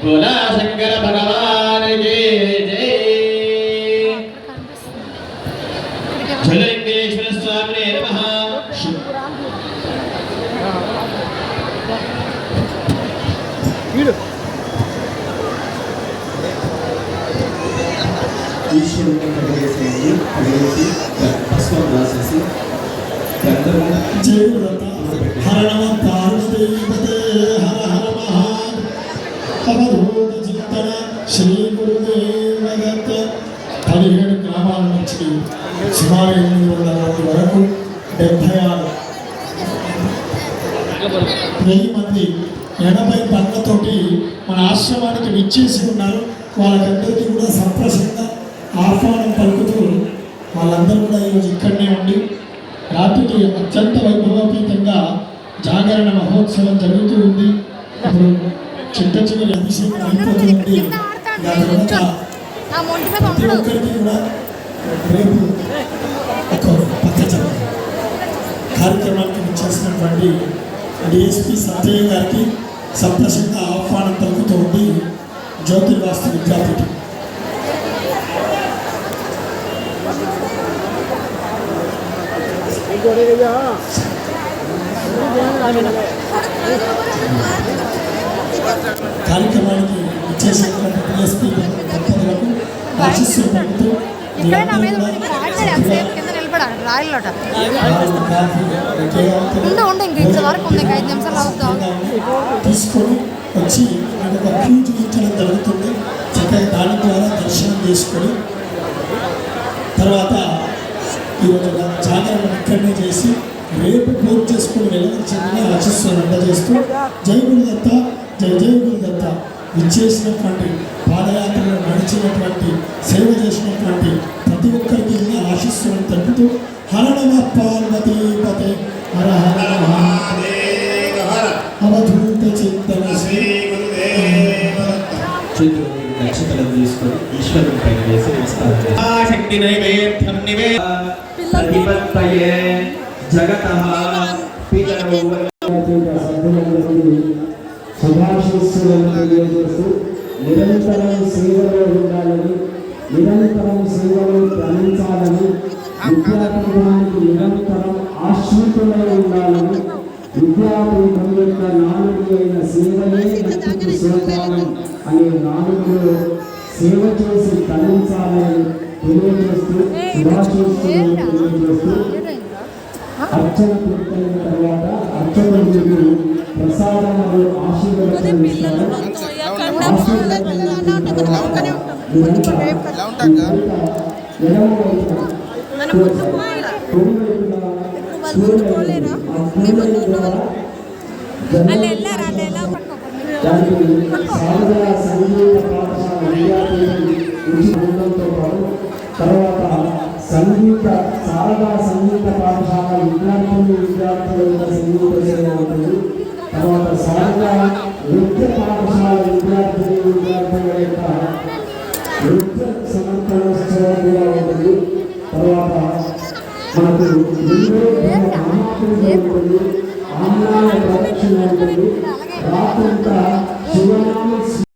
बोला शंकर भगवान की जय। झुललिंगेश्वर स्वामी नमः। ఈశ్వరుని కడిగేసేయండి, కడిగేసి పసుపు రాసేసి హర నమ పార్వతీపతే హర హర అవధూత చింతన శ్రీ గురుదేవదత్త. 17 గ్రామాల నుంచి సుమారు 800 మంది వరకు 76,000 మంది 80 పనులతోటి మన ఆశ్రమానికి విచ్చేసి ఉన్నారు. వాళ్ళకందరికీ కూడా సంప్రసంగా ఆహ్వానం పలుకుతూ వాళ్ళందరూ కూడా ఈరోజు ఇక్కడనే ఉండి రాత్రికి అత్యంత వైభవోపేతంగా జాగరణ మహోత్సవం జరుగుతూ ఉంది. ఇప్పుడు చిట్ట చివరి అభిషేకం అయిపోతుంది. దాని తర్వాత ప్రతి ఒక్కరికి కూడా రేపు ఒక పద్ధతి కార్యక్రమానికి విచ్చేసినటువంటి డిఎస్పి సత్యయ్య గారికి సంప్రసంగా ఆహ్వానం పలుకుతూ ఉంది జ్యోతిర్వాస్తు విద్యాపీఠం. కార్యక్రమానికి ఇచ్చేసినటువంటి డిఎస్పీ దంపతులకు ఆశీస్సులు పొందుతూ తీసుకొని వచ్చి ఒక క్యూ చూపించడం జరుగుతుంది. చక్కగా దాని ద్వారా దర్శనం చేసుకొని తర్వాత ఈరోజు జాగరణ ఇక్కడనే చేసి రేపు పూర్తి చేసుకుని వెళ్ళవలసిందిగా ఆశిస్తున్న అందజేస్తూ జై గురుదత్త, జై జై గురుదత్త. విచ్చేసినటువంటి పాదయాత్రలో నడిచినటువంటి సేవ చేసినటువంటి ప్రతి ఒక్కరికి ఆశిస్తున్న తెలుపుతూ హర నమ పార్వతీపతే హర హర అవధూత చింతన శ్రీ నక్షత్రం తీసుకొని ఈశ్వరుని పైన వేసి శక్తి నైవేద్యం నివేదయే జగతః పితరౌ శుభాశీస్సులను తెలియజేస్తూ నిరంతరం సేవలో ఉండాలని, నిరంతరం సేవలో ధ్యానించాలని, విద్యాపీఠానికి నిరంతరం ఆశ్రితులై ఉండాలని, విద్యాపీఠం యొక్క నానుడి అయిన సేవయే నటికి సోపానం అనే నానుడిలో సేవ చేసి తరించాలని తెలియజేస్తూ శుభాశీస్సులను తెలియజేస్తూ అర్చన పూర్తయిన తర్వాత అర్చకులు ప్రసాదములు ఆశీర్వచనం ఇస్తారు. తర్వాత శారదా సంగీత పాఠశాల విద్యార్థుల సంగీత సేవ ఉంటుంది. తర్వాత శారదా నృత్య పాఠశాల విద్యార్థుల యొక్క నృత్య సమర్పణోత్సవం కూడా ఉంటుంది. తర్వాత మనకు మహాపూజ ఉంటుంది, ఆమ్నాయ ప్రదక్షిణ ఉంటుంది.